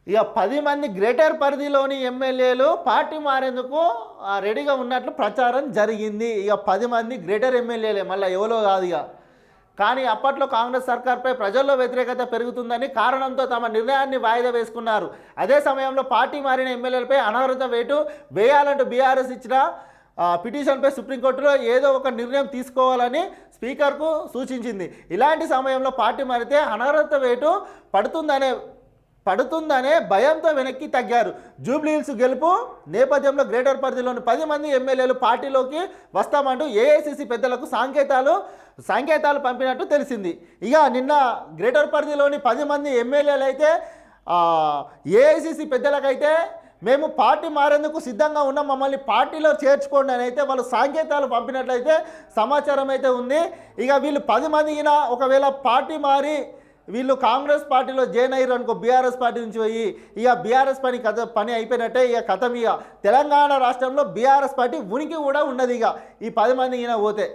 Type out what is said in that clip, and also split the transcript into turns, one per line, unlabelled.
ఇక 10 మంది గ్రేటర్ పరిధిలోని ఎమ్మెల్యేలు పార్టీ మారేందుకు రెడీగా ఉన్నట్లు ప్రచారం జరిగింది. ఇక 10 మంది గ్రేటర్ ఎమ్మెల్యేలే, మళ్ళీ ఎవరో కాదు ఇక. కానీ అప్పట్లో కాంగ్రెస్ సర్కార్పై ప్రజల్లో వ్యతిరేకత పెరుగుతుందని కారణంతో తమ నిర్ణయాన్ని వాయిదా వేసుకున్నారు. అదే సమయంలో పార్టీ మారిన ఎమ్మెల్యేలపై అనర్హత వేటు వేయాలంటూ బీఆర్ఎస్ ఇచ్చిన పిటిషన్పై సుప్రీంకోర్టులో ఏదో ఒక నిర్ణయం తీసుకోవాలని స్పీకర్కు సూచించింది. ఇలాంటి సమయంలో పార్టీ మారితే అనర్హత వేటు పడుతుందనే భయంతో వెనక్కి తగ్గారు. జూబ్లీహిల్స్ గెలుపు నేపథ్యంలో గ్రేటర్ పరిధిలోని 10 మంది ఎమ్మెల్యేలు పార్టీలోకి వస్తామంటూ ఏఐసిసి పెద్దలకు సంకేతాలు పంపినట్టు తెలిసింది. ఇక నిన్న గ్రేటర్ పరిధిలోని 10 మంది ఎమ్మెల్యేలు అయితే ఏఐసిసి పెద్దలకైతే మేము పార్టీ మారేందుకు సిద్ధంగా ఉన్నాం, మమ్మల్ని పార్టీలో చేర్చుకోండి అని అయితే వాళ్ళు సంకేతాలు పంపినట్లయితే సమాచారం అయితే ఉంది. ఇక వీళ్ళు 10 మంది ఒకవేళ పార్టీ మారి వీళ్ళు కాంగ్రెస్ పార్టీలో జాయిన్ అయ్యారు అనుకో, బీఆర్ఎస్ పార్టీ నుంచి పోయి ఇక బీఆర్ఎస్ పని అయిపోయినట్టే. ఇక కథం. ఇక తెలంగాణ రాష్ట్రంలో బీఆర్ఎస్ పార్టీ ఉనికి కూడా ఉన్నది ఇక ఈ 10 మంది పోతే.